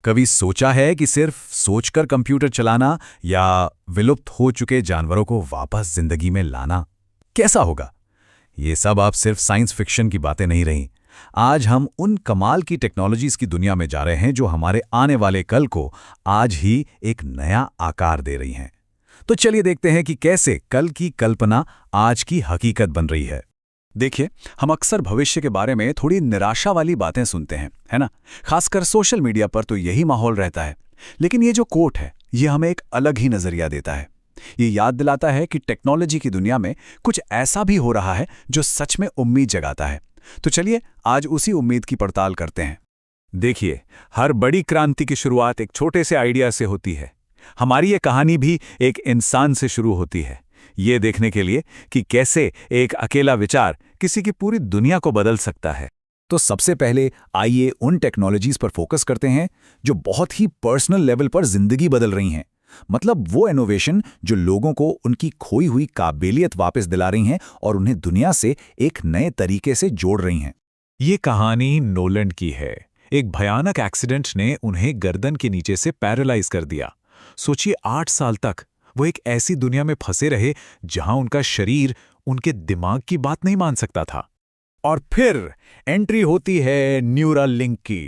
कभी सोचा है कि सिर्फ सोचकर कंप्यूटर चलाना या विलुप्त हो चुके जानवरों को वापस जिंदगी में लाना कैसा होगा? ये सब आप सिर्फ साइंस फिक्शन की बातें नहीं रहीं। आज हम उन कमाल की टेक्नोलॉजीज की दुनिया में जा रहे हैं जो हमारे आने वाले कल को आज ही एक नया आकार दे रही हैं। तो चलिए देखते हैं कि कैसे कल की कल्पना आज की हकीकत बन रही है। देखिए, हम अक्सर भविष्य के बारे में थोड़ी निराशा वाली बातें सुनते हैं, है ना? खासकर सोशल मीडिया पर तो यही माहौल रहता है। लेकिन ये जो कोट है, ये हमें एक अलग ही नजरिया देता है। ये याद दिलाता है कि टेक्नोलॉजी की दुनिया में कुछ ऐसा भी हो रहा है जो सच में उम्मीद जगाता है। तो चलिए आज उसी उम्मीद की पड़ताल करते हैं। देखिए, हर बड़ी क्रांति की शुरुआत एक छोटे से आइडिया से होती है। हमारी ये कहानी भी एक इंसान से शुरू होती है, ये देखने के लिए कि कैसे एक अकेला विचार किसी की पूरी दुनिया को बदल सकता है। तो सबसे पहले आइए उन टेक्नोलॉजीज पर फोकस करते हैं जो बहुत ही पर्सनल लेवल पर जिंदगी बदल रही हैं। मतलब वो इनोवेशन जो लोगों को उनकी खोई हुई काबिलियत वापस दिला रही हैं और उन्हें दुनिया से एक नए तरीके से जोड़ रही हैं। ये कहानी नोलन की है। एक भयानक एक्सीडेंट ने उन्हें गर्दन के नीचे से पैरालाइज कर दिया। सोचिए, 8 साल तक वो एक ऐसी दुनिया में फंसे रहे जहां उनका शरीर उनके दिमाग की बात नहीं मान सकता था। और फिर एंट्री होती है न्यूरल लिंक की।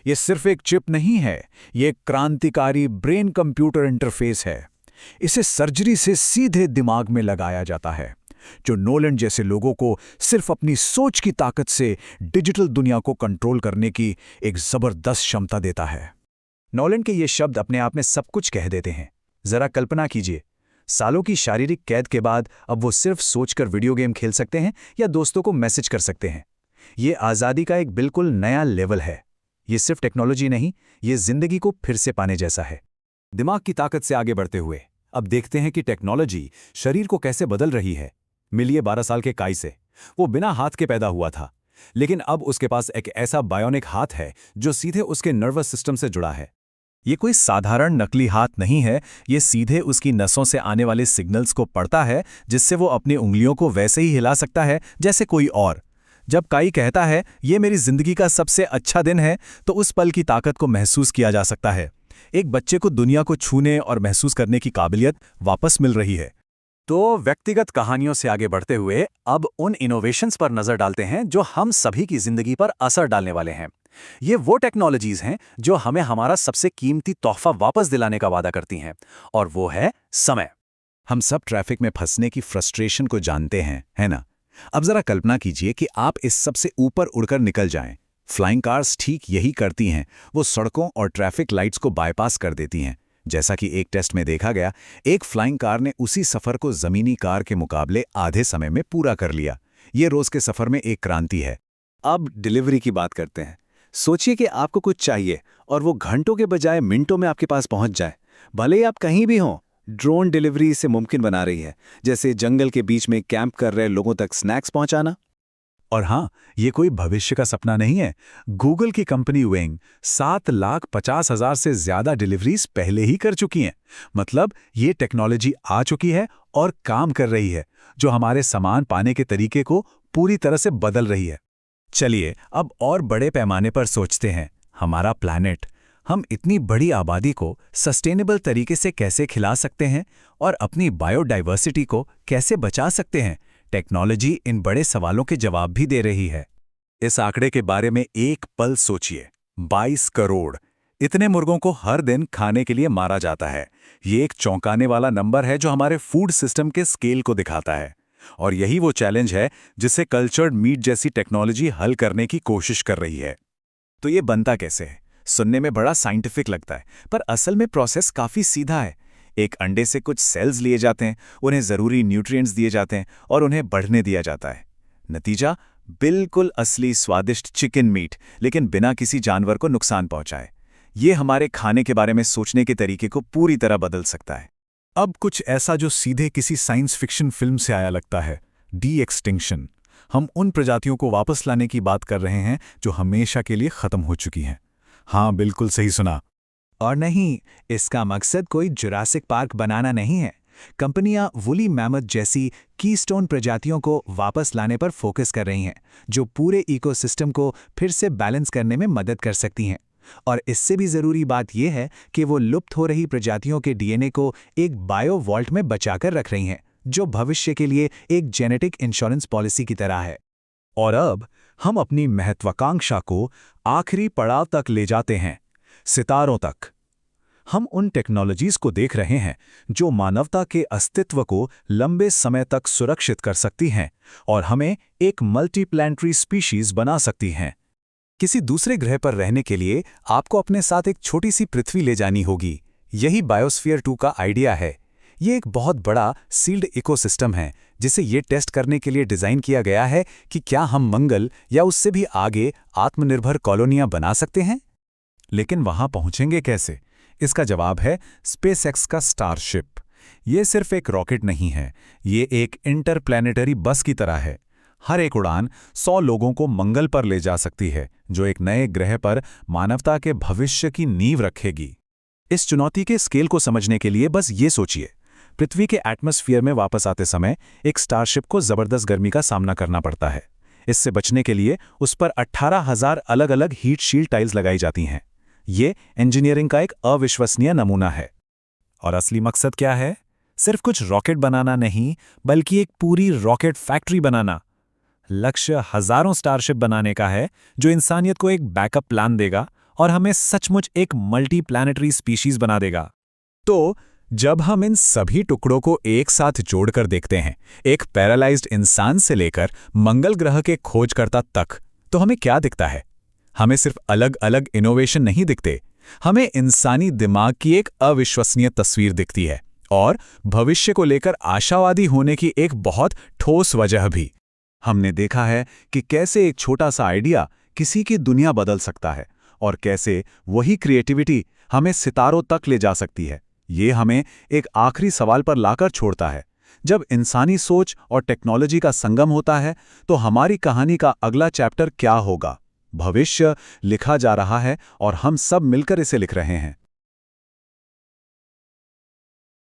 ये सिर्फ एक चिप नहीं है, ये एक क्रांतिकारी ब्रेन कंप्यूटर इंटरफेस है। इसे सर्जरी से सीधे दिमाग में लगाया जाता है, जो नोलन जैसे लोगों को सिर्फ अपनी सोच की ताकत से डिजिटल दुनिया को कंट्रोल करने की एक जबरदस्त क्षमता देता है। नोलन के ये शब्द अपने आप में सब कुछ कह देते हैं। जरा कल्पना कीजिए, सालों की शारीरिक कैद के बाद अब वो सिर्फ सोचकर वीडियो गेम खेल सकते हैं या दोस्तों को मैसेज कर सकते हैं। ये आज़ादी का एक बिल्कुल नया लेवल है। ये सिर्फ टेक्नोलॉजी नहीं, ये जिंदगी को फिर से पाने जैसा है। दिमाग की ताकत से आगे बढ़ते हुए अब देखते हैं कि टेक्नोलॉजी शरीर को कैसे बदल रही है। मिलिए 12 साल के काई से। वो बिना हाथ के पैदा हुआ था, लेकिन अब उसके पास एक ऐसा बायोनिक हाथ है जो सीधे उसके नर्वस सिस्टम से जुड़ा है। ये कोई साधारण नकली हाथ नहीं है, ये सीधे उसकी नसों से आने वाले सिग्नल्स को पढ़ता है, जिससे वो अपनी उंगलियों को वैसे ही हिला सकता है जैसे कोई और। जब काई कहता है ये मेरी जिंदगी का सबसे अच्छा दिन है, तो उस पल की ताकत को महसूस किया जा सकता है। एक बच्चे को दुनिया को छूने और महसूस करने की काबिलियत वापस मिल रही है। तो व्यक्तिगत कहानियों से आगे बढ़ते हुए अब उन इनोवेशंस पर नजर डालते हैं जो हम सभी की जिंदगी पर असर डालने वाले हैं। ये वो टेक्नोलॉजीज हैं जो हमें हमारा सबसे कीमती तोहफा वापस दिलाने का वादा करती हैं, और वो है समय। हम सब ट्रैफिक में फंसने की फ्रस्ट्रेशन को जानते हैं, है ना? अब जरा कल्पना कीजिए कि आप इस सब से ऊपर उड़कर निकल जाएं। फ्लाइंग कार्स ठीक यही करती हैं, वो सड़कों और ट्रैफिक लाइट्स को बाईपास कर देती हैं। जैसा कि एक टेस्ट में देखा गया, एक फ्लाइंग कार ने उसी सफर को जमीनी कार के मुकाबले आधे समय में पूरा कर लिया। ये रोज के सफर में एक क्रांति है। अब डिलीवरी की बात करते हैं। सोचिए कि आपको कुछ चाहिए और वो घंटों के बजाय मिनटों में आपके पास पहुंच जाए, भले ही आप कहीं भी हों। ड्रोन डिलीवरी इसे मुमकिन बना रही है, जैसे जंगल के बीच में कैंप कर रहे लोगों तक स्नैक्स पहुंचाना। और हाँ, ये कोई भविष्य का सपना नहीं है। गूगल की कंपनी विंग 7,50,000 से ज्यादा डिलीवरीज पहले ही कर चुकी हैं। मतलब ये टेक्नोलॉजी आ चुकी है और काम कर रही है, जो हमारे सामान पाने के तरीके को पूरी तरह से बदल रही है। चलिए अब और बड़े पैमाने पर सोचते हैं। हमारा प्लैनेट, हम इतनी बड़ी आबादी को सस्टेनेबल तरीके से कैसे खिला सकते हैं और अपनी बायोडाइवर्सिटी को कैसे बचा सकते हैं? टेक्नोलॉजी इन बड़े सवालों के जवाब भी दे रही है। इस आंकड़े के बारे में एक पल सोचिए, 22 करोड़। इतने मुर्गों को हर दिन खाने के लिए मारा जाता है। ये एक चौंकाने वाला नंबर है जो हमारे फूड सिस्टम के स्केल को दिखाता है। और यही वो चैलेंज है जिसे कल्चर्ड मीट जैसी टेक्नोलॉजी हल करने की कोशिश कर रही है। तो ये बनता कैसे है? सुनने में बड़ा साइंटिफिक लगता है, पर असल में प्रोसेस काफी सीधा है। एक अंडे से कुछ सेल्स लिए जाते हैं, उन्हें जरूरी न्यूट्रिएंट्स दिए जाते हैं और उन्हें बढ़ने दिया जाता है। नतीजा बिल्कुल असली स्वादिष्ट चिकन मीट, लेकिन बिना किसी जानवर को नुकसान पहुंचाए। ये हमारे खाने के बारे में सोचने के तरीके को पूरी तरह बदल सकता है। अब कुछ ऐसा जो सीधे किसी साइंस फिक्शन फिल्म से आया लगता है, डी एक्सटिंक्शन। हम उन प्रजातियों को वापस लाने की बात कर रहे हैं जो हमेशा के लिए खत्म हो चुकी हैं। हाँ, बिल्कुल सही सुना। और नहीं, इसका मकसद कोई जुरासिक पार्क बनाना नहीं है। कंपनियां वुली मैमथ जैसी कीस्टोन प्रजातियों को वापस लाने पर फोकस कर रही हैं, जो पूरे इकोसिस्टम को फिर से बैलेंस करने में मदद कर सकती हैं। और इससे भी ज़रूरी बात यह है कि वो लुप्त हो रही प्रजातियों के डीएनए को एक बायो वॉल्ट में बचाकर रख रही हैं, जो भविष्य के लिए एक जेनेटिक इंश्योरेंस पॉलिसी की तरह है। और अब हम अपनी महत्वाकांक्षा को आखिरी पड़ाव तक ले जाते हैं, सितारों तक। हम उन टेक्नोलॉजीज को देख रहे हैं जो मानवता के अस्तित्व को लंबे समय तक सुरक्षित कर सकती हैं और हमें एक मल्टीप्लैनेटरी स्पीशीज बना सकती हैं। किसी दूसरे ग्रह पर रहने के लिए आपको अपने साथ एक छोटी सी पृथ्वी ले जानी होगी। यही बायोस्फीयर 2 का आइडिया है। ये एक बहुत बड़ा सील्ड इकोसिस्टम है जिसे ये टेस्ट करने के लिए डिज़ाइन किया गया है कि क्या हम मंगल या उससे भी आगे आत्मनिर्भर कॉलोनियां बना सकते हैं। लेकिन वहां पहुंचेंगे कैसे? इसका जवाब है स्पेसएक्स का स्टारशिप। ये सिर्फ एक रॉकेट नहीं है, ये एक इंटरप्लैनेटरी बस की तरह है। हर एक उड़ान 100 लोगों को मंगल पर ले जा सकती है, जो एक नए ग्रह पर मानवता के भविष्य की नींव रखेगी। इस चुनौती के स्केल को समझने के लिए बस ये सोचिए, पृथ्वी के एटमॉस्फेयर में वापस आते समय एक स्टारशिप को जबरदस्त गर्मी का सामना करना पड़ता है। इससे बचने के लिए उस पर 18,000 अलग अलग हीट शील्ड टाइल्स लगाई जाती हैं। ये इंजीनियरिंग का एक अविश्वसनीय नमूना है। और असली मकसद क्या है? सिर्फ कुछ रॉकेट बनाना नहीं, बल्कि एक पूरी रॉकेट फैक्ट्री बनाना। लक्ष्य हजारों स्टारशिप बनाने का है, जो इंसानियत को एक बैकअप प्लान देगा और हमें सचमुच एक मल्टीप्लैनेटरी स्पीशीज बना देगा। तो जब हम इन सभी टुकड़ों को एक साथ जोड़कर देखते हैं, एक पैरालाइज्ड इंसान से लेकर मंगल ग्रह के खोजकर्ता तक, तो हमें क्या दिखता है? हमें सिर्फ अलग अलग इनोवेशन नहीं दिखते, हमें इंसानी दिमाग की एक अविश्वसनीय तस्वीर दिखती है और भविष्य को लेकर आशावादी होने की एक बहुत ठोस वजह भी। हमने देखा है कि कैसे एक छोटा सा आइडिया किसी की दुनिया बदल सकता है और कैसे वही क्रिएटिविटी हमें सितारों तक ले जा सकती है। ये हमें एक आखिरी सवाल पर लाकर छोड़ता है। जब इंसानी सोच और टेक्नोलॉजी का संगम होता है, तो हमारी कहानी का अगला चैप्टर क्या होगा? भविष्य लिखा जा रहा है और हम सब मिलकर इसे लिख रहे हैं।